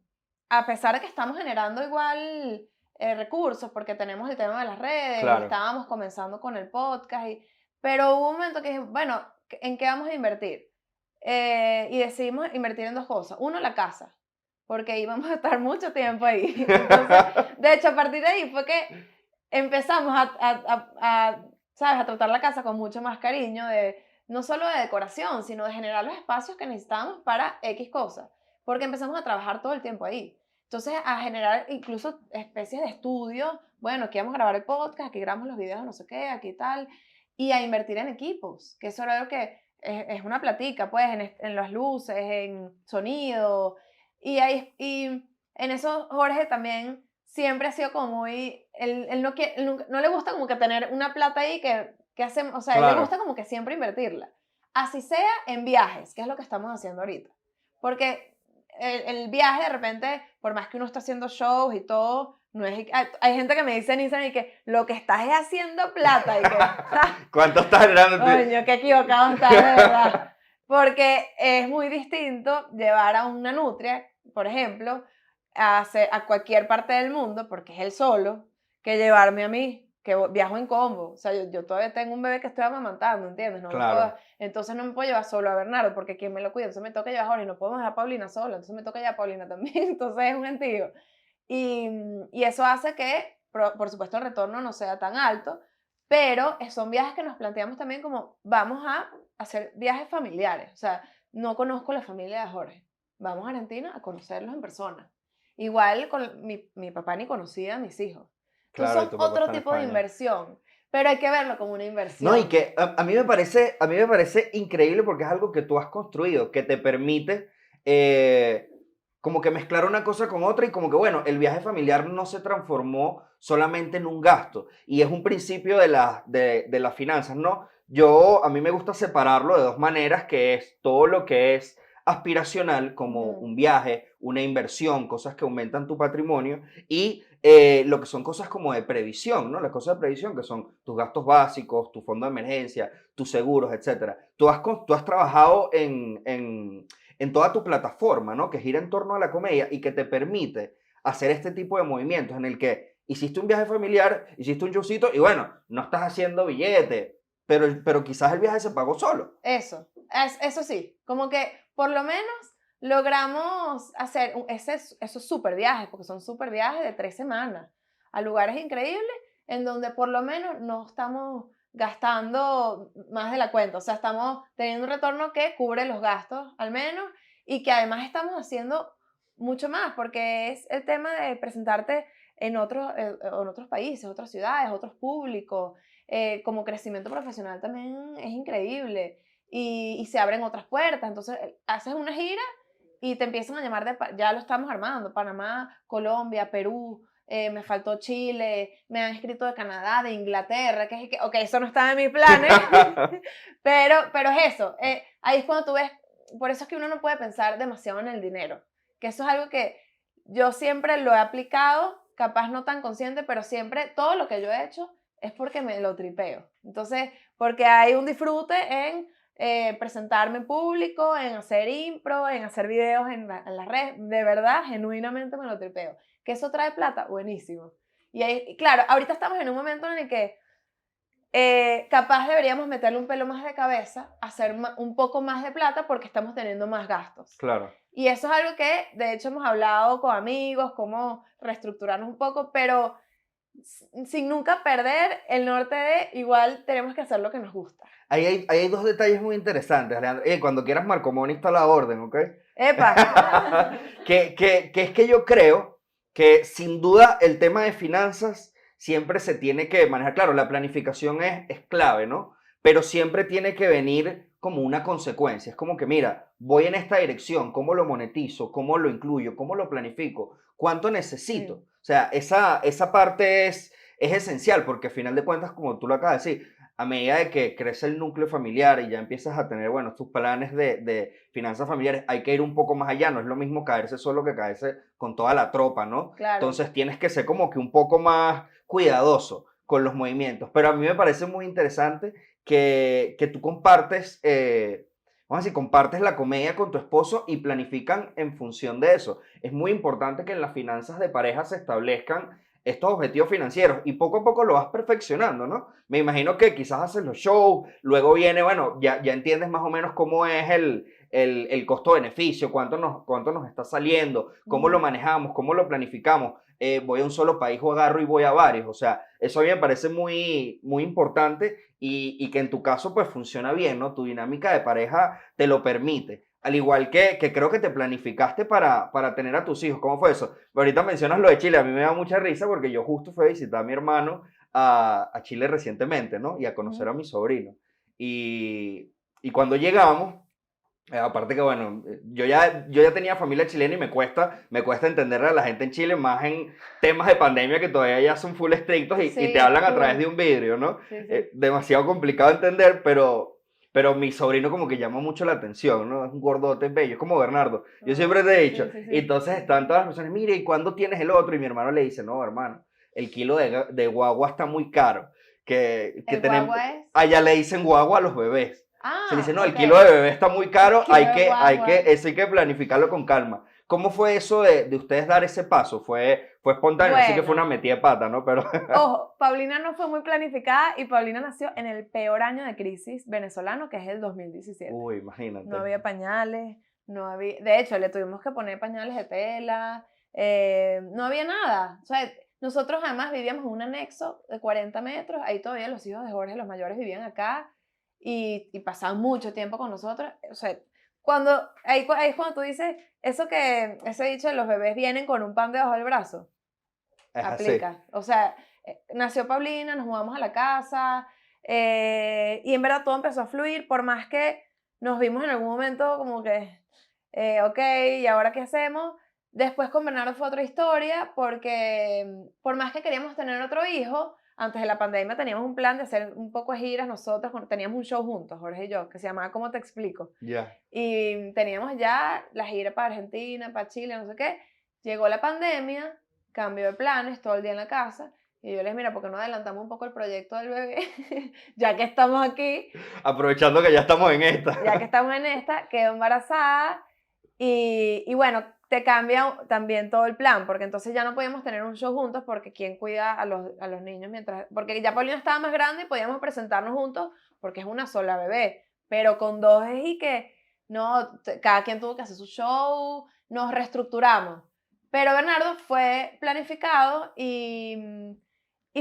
a pesar de que estamos generando igual recursos, porque tenemos el tema de las redes, y Claro, estábamos comenzando con el podcast, pero hubo un momento que dije, bueno, ¿en qué vamos a invertir? Y decidimos invertir en dos cosas. Uno, la casa, porque íbamos a estar mucho tiempo ahí. Entonces, de hecho, a partir de ahí fue que empezamos ¿sabes? A tratar la casa con mucho más cariño, no solo de decoración, sino de generar los espacios que necesitábamos para X cosas, porque empezamos a trabajar todo el tiempo ahí. Entonces, a generar incluso especies de estudios, bueno, aquí vamos a grabar el podcast, aquí grabamos los videos, no sé qué, aquí tal, y a invertir en equipos, que eso era lo que es una platica, pues, en las luces, en sonido, y en eso Jorge también siempre ha sido como muy, él no, no le gusta como que tener una plata ahí que hacemos, o sea, a él le claro. gusta como que siempre invertirla. Así sea en viajes, que es lo que estamos haciendo ahorita. Porque el viaje de repente, por más que uno está haciendo shows y todo, no es, hay gente que me dice en Instagram y que lo que estás es haciendo plata y que, ¿Cuánto estás generando? coño, qué equivocado estás, de verdad. Porque es muy distinto llevar a una nutria, por ejemplo, a cualquier parte del mundo, porque es él solo, que llevarme a mí, que viajo en combo. O sea, yo todavía tengo un bebé que estoy amamantando, ¿entiendes? No lo puedo, Claro, entonces no me puedo llevar solo a Bernardo, porque ¿quién me lo cuida? Entonces me toca llevar a Jorge, y no podemos dejar a Paulina sola, entonces me toca llevar a Paulina también, entonces es un gentío. Y eso hace que, por supuesto, el retorno no sea tan alto, pero son viajes que nos planteamos también como, vamos a hacer viajes familiares. O sea, no conozco la familia de Jorge. Vamos a Argentina a conocerlos en persona. Igual con mi papá ni conocía a mis hijos. Entonces claro, y son tu papá otro está en tipo de España. inversión, pero hay que verlo como una No, y inversión. que a mí me parece increíble porque es algo que tú has construido, que te permite como que mezclar una cosa con otra y como que, bueno, el viaje familiar no se transformó solamente en un gasto y es un principio de las finanzas, ¿no? A mí me gusta separarlo de dos maneras, que es todo lo que es aspiracional, como Ujú. un viaje, una inversión, cosas que aumentan tu patrimonio, y lo que son cosas como de previsión, ¿no? Las cosas de previsión que son tus gastos básicos, tu fondo de emergencia, tus seguros, etcétera. Tú has trabajado en toda tu plataforma, ¿no? Que gira en torno a la comedia y que te permite hacer este tipo de movimientos en el que hiciste un viaje familiar, hiciste un showcito y bueno, no estás haciendo billete, pero quizás el viaje se pagó solo. Eso sí, como que por lo menos logramos hacer esos super viajes, porque son super viajes de 3 semanas, a lugares increíbles en donde por lo menos no estamos gastando más de la cuenta, o sea, estamos teniendo un retorno que cubre los gastos al menos y que además estamos haciendo mucho más, porque es el tema de presentarte en otros países, otras ciudades, otros públicos, como crecimiento profesional también es increíble y se abren otras puertas. Entonces, haces una gira y te empiezan a llamar ya lo estamos armando, Panamá, Colombia, Perú, me faltó Chile, me han escrito de Canadá, de Inglaterra, ok, eso no estaba en mis planes, pero es eso, ahí es cuando tú ves, por eso es que uno no puede pensar demasiado en el dinero, que eso es algo que yo siempre lo he aplicado, capaz no tan consciente, pero siempre todo lo que yo he hecho es porque me lo tripeo. Entonces, porque hay un disfrute en presentarme en público, en hacer impro, en hacer videos en la red, de verdad, genuinamente me lo tripeo. ¿Que eso trae plata? Buenísimo. Y claro, ahorita estamos en un momento en el que capaz deberíamos meterle un pelo más de cabeza, hacer un poco más de plata porque estamos teniendo más gastos. Claro. Y eso es algo que, de hecho, hemos hablado con amigos, cómo reestructurarnos un poco, pero sin nunca perder el norte de igual tenemos que hacer lo que nos gusta. Ahí hay dos detalles muy interesantes, Alejandro. Cuando quieras Marco Moni está a la orden, ¿ok? ¡Epa! que es que yo creo que sin duda el tema de finanzas siempre se tiene que manejar. Claro, la planificación es clave, ¿no? Pero siempre tiene que venir como una consecuencia. Es como que, mira, voy en esta dirección, ¿cómo lo monetizo? ¿Cómo lo incluyo? ¿Cómo lo planifico? ¿Cuánto necesito? Sí. O sea, esa parte es esencial porque al final de cuentas, como tú lo acabas de decir, a medida de que crece el núcleo familiar y ya empiezas a tener, bueno, tus planes de finanzas familiares, hay que ir un poco más allá, no es lo mismo caerse solo que caerse con toda la tropa, ¿no? Claro. Entonces tienes que ser como que un poco más cuidadoso con los movimientos, pero a mí me parece muy interesante que tú compartes, vamos a decir, compartes la comedia con tu esposo y planifican en función de eso. Es muy importante que en las finanzas de pareja se establezcan estos objetivos financieros y poco a poco lo vas perfeccionando, ¿no? Me imagino que quizás haces los shows, luego viene, bueno, ya entiendes más o menos cómo es el costo-beneficio, cuánto nos está saliendo, cómo lo Ujú. manejamos, cómo lo planificamos. Voy a un solo país o agarro y voy a varios. O sea, eso a mí me parece muy, muy importante y que en tu caso pues funciona bien, ¿no? Tu dinámica de pareja te lo permite. Al igual que creo que te planificaste para tener a tus hijos. ¿Cómo fue eso? Ahorita mencionas lo de Chile. A mí me da mucha risa porque yo justo fui a visitar a mi hermano a Chile recientemente, ¿no? Y a conocer Ujú. a mi sobrino. Y cuando llegamos, aparte que, bueno, yo ya tenía familia chilena y me cuesta entenderle a la gente en Chile, más en temas de pandemia que todavía ya son full estrictos y te Sí, hablan a través full. de un vidrio, ¿no? Sí, sí. Demasiado complicado de entender, pero mi sobrino como que llama mucho la atención, ¿no? Es un gordote bello, es como Bernardo. Yo siempre te he Ay, dicho. sí, sí, Y sí. entonces están todas las personas, mire, ¿y cuándo tienes el otro? Y mi hermano le dice, no, hermano, el kilo de guagua está muy caro. Que El tenemos, guagua es. allá le dicen guagua a los bebés. Se le dice, Ah, no, el ok. kilo de bebé está muy caro, Kilo de guagua. eso hay que planificarlo con calma. ¿Cómo fue eso de ustedes dar ese paso? Fue espontáneo, así que fue una Bueno, metida de pata, ¿no? Pero, ojo, Paulina no fue muy planificada y Paulina nació en el peor año de crisis venezolano, que es el 2017. uy, No imagínate. había pañales, no había, de hecho, le tuvimos que poner pañales de tela, no había nada. O sea, nosotros además vivíamos en un anexo de 40 metros, ahí todavía los hijos de Jorge, los mayores, vivían acá y pasaban mucho tiempo con nosotros. O sea, ahí es cuando tú dices, ese dicho de los bebés vienen con un pan debajo del brazo, Es así. aplica. O sea, nació Paulina, nos mudamos a la casa y en verdad todo empezó a fluir, por más que nos vimos en algún momento como que, ok, ¿y ahora qué hacemos? Después con Bernardo fue otra historia porque por más que queríamos tener otro hijo, antes de la pandemia teníamos un plan de hacer un poco de giras nosotros, teníamos un show juntos, Jorge y yo, que se llamaba ¿Cómo te explico? Ya. Y teníamos ya la gira para Argentina, para Chile, no sé qué. Llegó la pandemia, cambio de planes, todo el día en la casa. Y yo les, mira, ¿por qué no adelantamos un poco el proyecto del bebé? Ya que estamos aquí, Aprovechando que ya estamos en ya que esta. estamos en esta, quedo embarazada. Y bueno, te cambia también todo el plan, porque entonces ya no podíamos tener un show juntos, porque ¿quién cuida a los niños mientras? Porque ya Paulina estaba más grande y podíamos presentarnos juntos, porque es una sola bebé. Pero con dos es y que, no, cada quien tuvo que hacer su show, nos reestructuramos. Pero Bernardo fue planificado y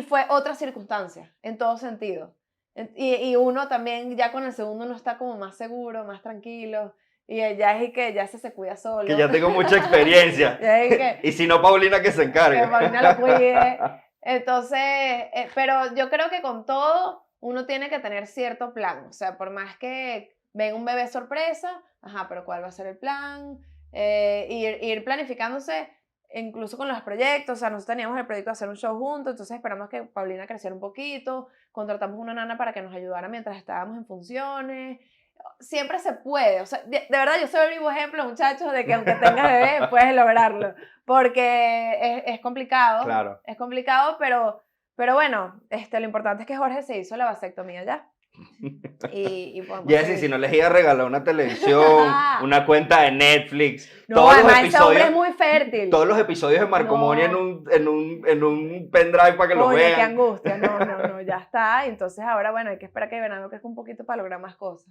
fue otra circunstancia, en todo sentido. Y uno también, ya con el segundo, uno está como más seguro, más tranquilo. Y ya es y que ya se cuida Que solo. ya tengo mucha experiencia. Ya es y que, Y si no, Paulina que se que encargue. Paulina lo cuide. Entonces, pero yo creo que con todo uno tiene que tener cierto plan. O sea, por más que venga un bebé sorpresa, ajá, pero ¿cuál va a ser el plan? Ir planificándose incluso con los proyectos. O sea, nosotros teníamos el proyecto de hacer un show juntos, entonces esperamos que Paulina creciera un poquito. Contratamos una nana para que nos ayudara mientras estábamos en funciones. Siempre se puede, o sea, de verdad yo soy el vivo ejemplo, muchachos, de que aunque tengas bebé, puedes lograrlo, porque Claro. es complicado, pero bueno, lo importante es que Jorge se hizo la vasectomía ya, y podemos Jessy, si seguir. no les iba a regalar una televisión, una cuenta de Netflix, No, además ese hombre es muy fértil. todos los episodios de Marco Moni No, en un pendrive para que los oye, qué vean. angustia, no, no, no, ya está, y entonces ahora, bueno, hay que esperar que Bernardo crezca un poquito para lograr más cosas.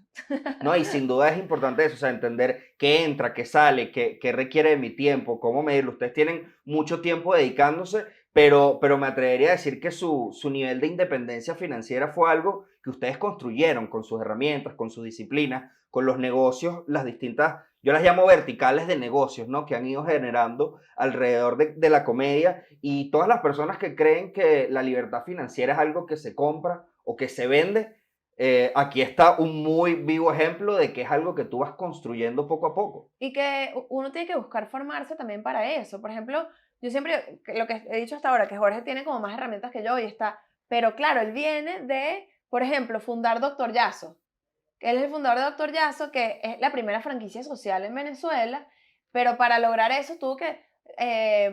No, y sin duda es importante eso, o sea, entender qué entra, qué sale, qué requiere de mi tiempo, cómo medirlo. Ustedes tienen mucho tiempo dedicándose, pero me atrevería a decir que su nivel de independencia financiera fue algo que ustedes construyeron con sus herramientas, con sus disciplinas, con los negocios, las distintas, yo las llamo verticales de negocios, ¿no? Que han ido generando alrededor de la comedia y todas las personas que creen que la libertad financiera es algo que se compra o que se vende, aquí está un muy vivo ejemplo de que es algo que tú vas construyendo poco a poco. Y que uno tiene que buscar formarse también para eso. Por ejemplo, yo siempre, lo que he dicho hasta ahora, que Jorge tiene como más herramientas que yo y está, pero claro, él viene de por ejemplo, fundar Doctor Yazo. Él es el fundador de Doctor Yazo, que es la primera franquicia social en Venezuela, pero para lograr eso tuvo que,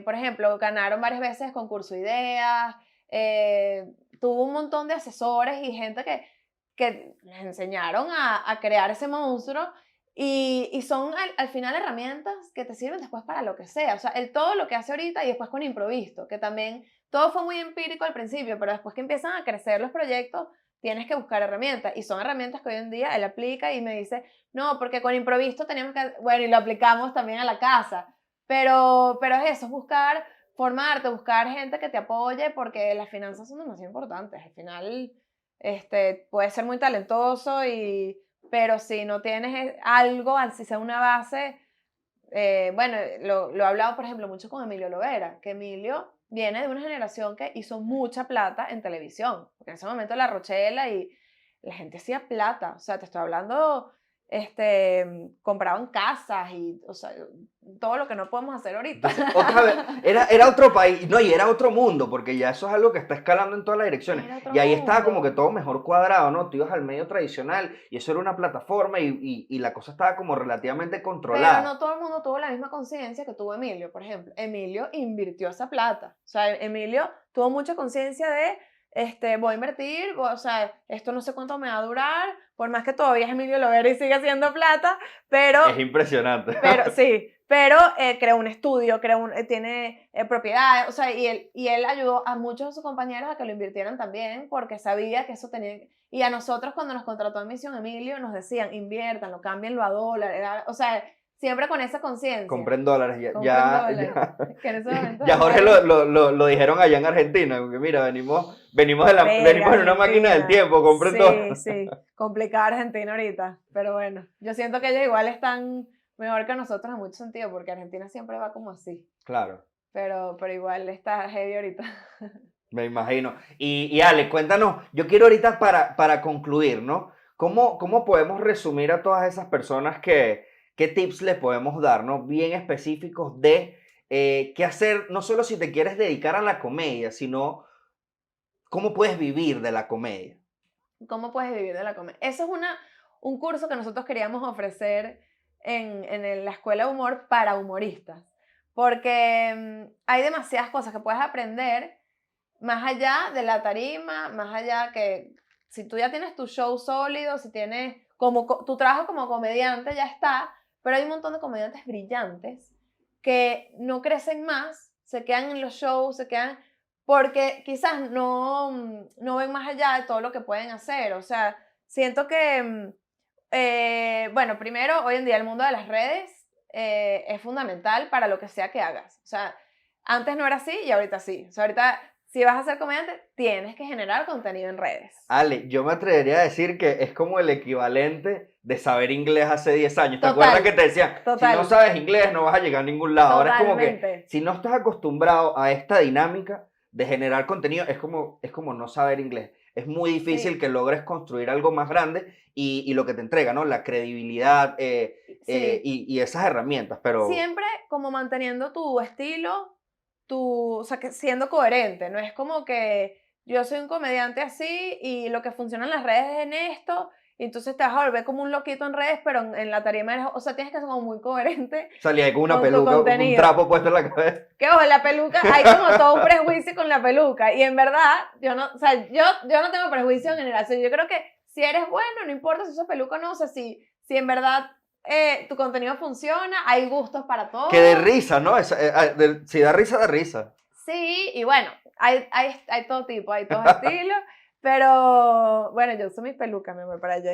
por ejemplo, ganaron varias veces concurso de ideas, tuvo un montón de asesores y gente que les enseñaron a crear ese monstruo y son al final herramientas que te sirven después para lo que sea. O sea, todo lo que hace ahorita y después con Improvisto, que también todo fue muy empírico al principio, pero después que empiezan a crecer los proyectos, tienes que buscar herramientas. Y son herramientas que hoy en día él aplica y me dice, no, porque con Improvisto teníamos que, bueno, y lo aplicamos también a la casa. Pero es eso, es buscar formarte, buscar gente que te apoye, porque las finanzas son demasiado importantes. Al final, puedes ser muy talentoso, pero si no tienes algo, si sea una base, bueno, lo he hablado, por ejemplo, mucho con Emilio Lovera, que Emilio viene de una generación que hizo mucha plata en televisión, porque en ese momento La Rochela y la gente hacía plata, o sea, te estoy hablando, compraban casas y, o sea, todo lo que no podemos hacer ahorita. Entonces, otra vez, era otro país, no, y era otro mundo, porque ya eso es algo que está escalando en todas las direcciones. Era otro Y ahí estaba como que mundo. todo mejor cuadrado, ¿no? Tú ibas al medio tradicional y eso era una plataforma y la cosa estaba como relativamente Pero controlada. no todo el mundo tuvo la misma conciencia que tuvo Emilio, por ejemplo. Emilio invirtió esa plata. O sea, Emilio tuvo mucha conciencia de, voy a invertir, o sea, esto no sé cuánto me va a durar, por más que todavía es Emilio Lovera y sigue haciendo plata, pero Es impresionante. sí, pero creó un estudio, tiene propiedades, o sea, y él ayudó a muchos de sus compañeros a que lo invirtieran también, porque sabía que eso tenía, y a nosotros cuando nos contrató en Misión Emilio nos decían, inviértanlo, cámbienlo a dólar, o sea, siempre con esa conciencia, Compren dólares, compren dólares, que en ese momento ya el Jorge dólar, lo dijeron allá en Argentina, porque mira, venimos verga, en una máquina del Argentina, tiempo, compren sí, dólares. sí, complicada Argentina ahorita, pero bueno, yo siento que ellos igual están mejor que nosotros en mucho sentido, porque Argentina siempre va como así. Claro. Pero igual está heavy ahorita. Me imagino. Y Ale, cuéntanos, yo quiero ahorita para concluir, ¿no? ¿Cómo podemos resumir a todas esas personas qué tips les podemos dar, ¿no? Bien específicos de qué hacer, no solo si te quieres dedicar a la comedia, sino cómo puedes vivir de la comedia. ¿Cómo puedes vivir de la comedia? Eso es un curso que nosotros queríamos ofrecer en la escuela de humor para humoristas. Porque hay demasiadas cosas que puedes aprender más allá de la tarima, más allá que si tú ya tienes tu show sólido, si tienes tu trabajo como comediante ya está, pero hay un montón de comediantes brillantes que no crecen más, se quedan en los shows, se quedan porque quizás no ven más allá de todo lo que pueden hacer. O sea, siento que, bueno, primero, hoy en día el mundo de las redes es fundamental para lo que sea que hagas. O sea, antes no era así y ahorita sí. O sea, ahorita, si vas a ser comediante, tienes que generar contenido en redes. Ale, yo me atrevería a decir que es como el equivalente de saber inglés hace 10 años. ¿Te acuerdas que Total, te decían, si no total, sabes inglés no vas a llegar a ningún lado? Ahora es como que totalmente. si no estás acostumbrado a esta dinámica de generar contenido, es como no saber inglés. Es muy difícil Sí, que logres construir algo más grande y lo que te entrega, ¿no? La credibilidad sí. y esas herramientas, pero Siempre como manteniendo tu estilo, o sea, que siendo coherente, no es como que yo soy un comediante así y lo que funciona en las redes es en esto, y entonces te vas a volver como un loquito en redes, pero en la tarima eres, o sea, tienes que ser como muy coherente salí ahí con una con tu peluca, con un contenido. trapo puesto en la cabeza. Que ojo, la peluca, hay como todo un prejuicio con la peluca, y en verdad, yo no, o sea, yo no tengo prejuicio en general, o sea, yo creo que si eres bueno, no importa si usas peluca o no, o sea, si en verdad tu contenido funciona, hay gustos para Que de todos. risa, ¿no? Si da risa, da risa. Sí, y bueno, hay todo tipo, hay todo estilo, pero bueno, yo uso mis pelucas, mi amor, para yo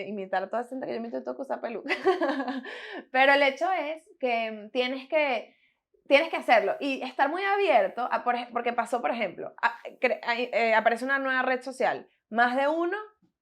imitar a toda esa gente que yo me intento usar peluca. Pero el hecho es que tienes que hacerlo y estar muy abierto, porque pasó, por ejemplo, aparece una nueva red social, más de uno,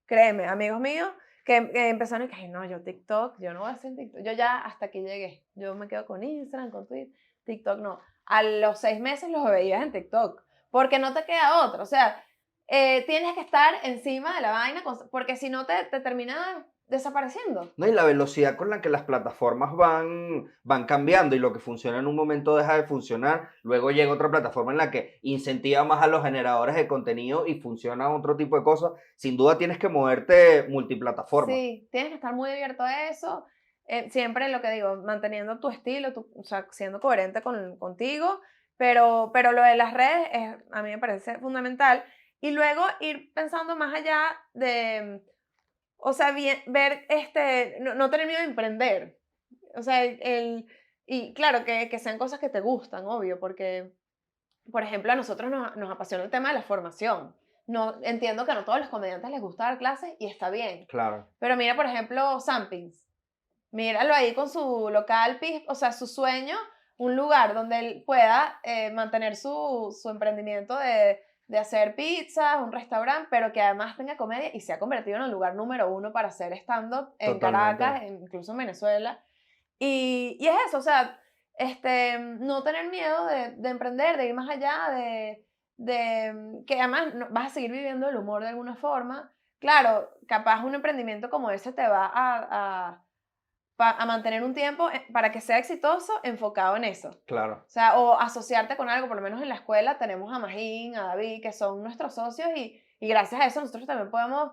créeme, amigos míos, que empezaron y que, ay, no, yo TikTok, yo no voy a hacer TikTok, yo ya hasta aquí llegué, yo me quedo con Instagram, con Twitter, TikTok no. A los 6 meses los veías en TikTok, porque no te queda otro, o sea, tienes que estar encima de la vaina, porque si no te termina desapareciendo. No, y la velocidad con la que las plataformas van cambiando y lo que funciona en un momento deja de funcionar, luego llega otra plataforma en la que incentiva más a los generadores de contenido y funciona otro tipo de cosas. Sin duda tienes que moverte multiplataforma. Sí, tienes que estar muy abierto a eso. Siempre lo que digo, manteniendo tu estilo, o sea, siendo coherente contigo, pero lo de las redes a mí me parece fundamental. Y luego ir pensando más allá de, o sea, ver, no tener miedo de emprender. O sea, y claro, que sean cosas que te gustan, obvio, porque, por ejemplo, a nosotros nos apasiona el tema de la formación. No, entiendo que a no todos los comediantes les gusta dar clases y está bien. Claro, Pero mira, por ejemplo, Sampins. Míralo ahí con su local, o sea, su sueño, un lugar donde él pueda mantener su emprendimiento de hacer pizzas, un restaurante, pero que además tenga comedia y se ha convertido en el lugar número uno para hacer stand-up en totalmente. Caracas, incluso en Venezuela. Y es eso, o sea, no tener miedo de emprender, de ir más allá, que además vas a seguir viviendo el humor de alguna forma. Claro, capaz un emprendimiento como ese te va a mantener un tiempo para que sea exitoso enfocado en eso. Claro. O sea, o asociarte con algo, por lo menos en la escuela tenemos a Magín, a David, que son nuestros socios y gracias a eso nosotros también podemos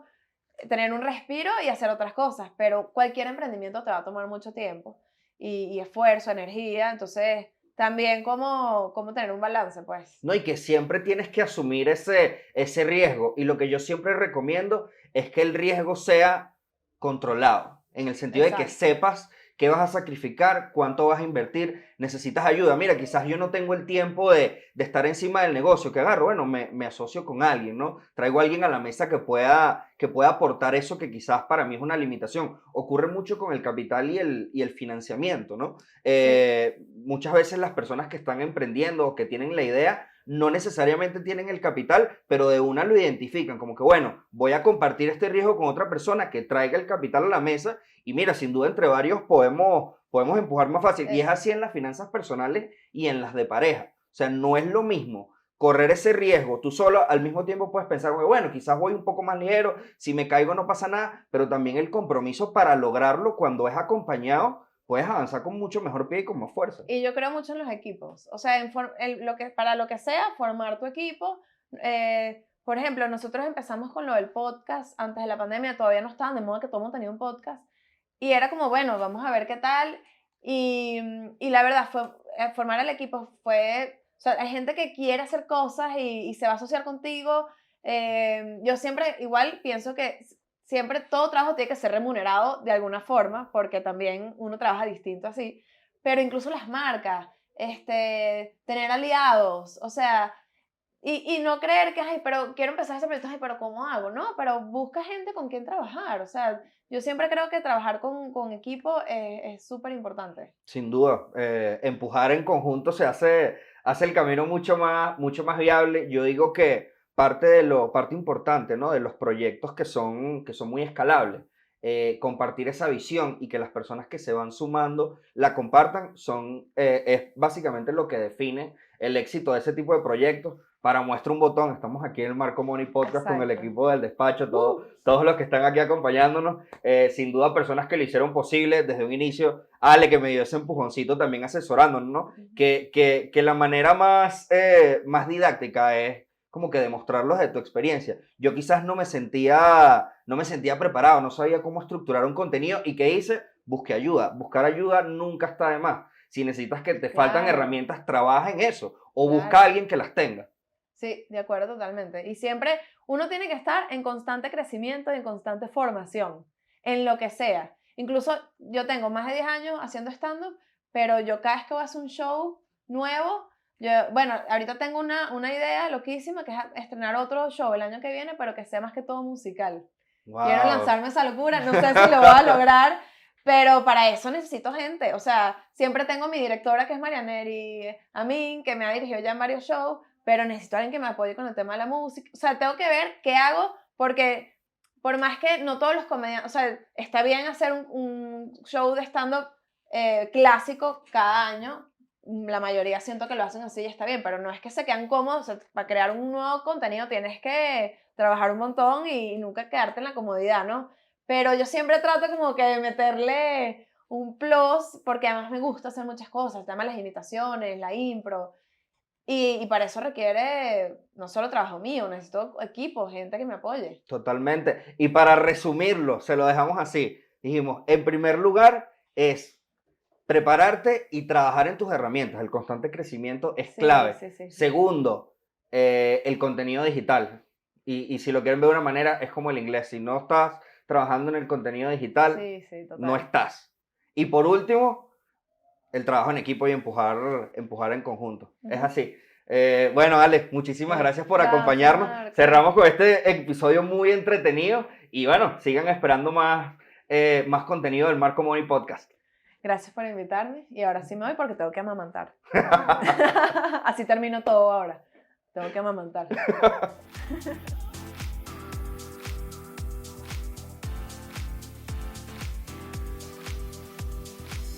tener un respiro y hacer otras cosas, pero cualquier emprendimiento te va a tomar mucho tiempo y esfuerzo, energía, entonces también cómo tener un balance, pues. No, y que siempre tienes que asumir ese riesgo. Y lo que yo siempre recomiendo es que el riesgo sea controlado, en el sentido de que Exacto. sepas qué vas a sacrificar, cuánto vas a invertir, necesitas ayuda. Mira, quizás yo no tengo el tiempo de estar encima del negocio, que agarro, bueno, me asocio con alguien, ¿no? Traigo a alguien a la mesa que pueda aportar eso que quizás para mí es una limitación. Ocurre mucho con el capital y el financiamiento, ¿no? Sí, Muchas veces las personas que están emprendiendo o que tienen la idea no necesariamente tienen el capital, pero de una lo identifican como que, bueno, voy a compartir este riesgo con otra persona que traiga el capital a la mesa y mira, sin duda entre varios podemos empujar más fácil. Y es así en las finanzas personales y en las de pareja. O sea, no es lo mismo correr ese riesgo. Tú solo al mismo tiempo puedes pensar, bueno, quizás voy un poco más ligero, si me caigo no pasa nada, pero también el compromiso para lograrlo cuando es acompañado puedes avanzar con mucho mejor pie y con más fuerza. y yo creo mucho en los equipos, o sea, para lo que sea, formar tu equipo. Por ejemplo, nosotros empezamos con lo del podcast antes de la pandemia, todavía no estaban de moda que todo el mundo tenía un podcast, y era como, bueno, vamos a ver qué tal, y la verdad fue, formar el equipo fue, o sea, hay gente que quiere hacer cosas y se va a asociar contigo. Yo siempre igual pienso que siempre todo trabajo tiene que ser remunerado de alguna forma, porque también uno trabaja distinto así, pero incluso las marcas, tener aliados, o sea, y no creer que, ay, pero quiero empezar ese proyecto, ay, pero ¿cómo hago? No, pero busca gente con quien trabajar, o sea, yo siempre creo que trabajar con equipo es súper importante. Sin duda, empujar en conjunto hace el camino mucho más viable. Yo digo que parte importante, ¿no? De los proyectos que son muy escalables, compartir esa visión y que las personas que se van sumando la compartan, es básicamente lo que define el éxito de ese tipo de proyectos. Para muestra un botón, estamos aquí en el Marco Money Podcast con el Exacto. equipo del despacho, Uh, todos los que están aquí acompañándonos. Sin duda, personas que lo hicieron posible desde un inicio. Ale, que me dio ese empujoncito también asesorándonos, ¿no? Que la manera más didáctica es como que demostrarlos de tu experiencia. Yo quizás no me sentía preparado, no sabía cómo estructurar un contenido y ¿qué hice? Busqué ayuda. Buscar ayuda nunca está de más. Si necesitas que te faltan claro, herramientas, trabaja en eso o busca a claro. alguien que las tenga. Sí, de acuerdo totalmente. Y siempre uno tiene que estar en constante crecimiento y en constante formación, en lo que sea. Incluso yo tengo más de 10 años haciendo stand-up, pero yo cada vez que voy a hacer un show nuevo, bueno, ahorita tengo una idea loquísima que es estrenar otro show el año que viene, pero que sea más que todo musical. Quiero Wow. lanzarme esa locura, no sé si lo voy a lograr, pero para eso necesito gente. O sea, siempre tengo mi directora que es Marianeri Amin, que me ha dirigido ya en varios shows, pero necesito a alguien que me apoye con el tema de la música. O sea, tengo que ver qué hago, porque por más que no todos los comediantes, o sea, está bien hacer un show de stand-up clásico cada año, la mayoría siento que lo hacen así y está bien, pero no es que se quedan cómodos, o sea, para crear un nuevo contenido tienes que trabajar un montón y nunca quedarte en la comodidad, ¿no? Pero yo siempre trato como que de meterle un plus, porque además me gusta hacer muchas cosas, el tema de las imitaciones, la impro, y para eso requiere no solo trabajo mío, necesito equipo, gente que me apoye. Totalmente. Y para resumirlo, se lo dejamos así. Dijimos, en primer lugar es prepararte y trabajar en tus herramientas. El constante crecimiento es Sí, clave. sí, sí. Segundo, el contenido digital. Y si lo quieren ver de una manera, es como el inglés. Si no estás trabajando en el contenido digital, Sí, sí, no total. estás. Y por último, el trabajo en equipo y empujar en conjunto. Es Ujú. así. Bueno, Alex, muchísimas gracias por Gracias, acompañarnos. Marco. Cerramos con este episodio muy entretenido y bueno, sigan esperando más contenido del Marco Money Podcast. Gracias por invitarme y ahora sí me voy porque tengo que amamantar. Así termino todo ahora. Tengo que amamantar.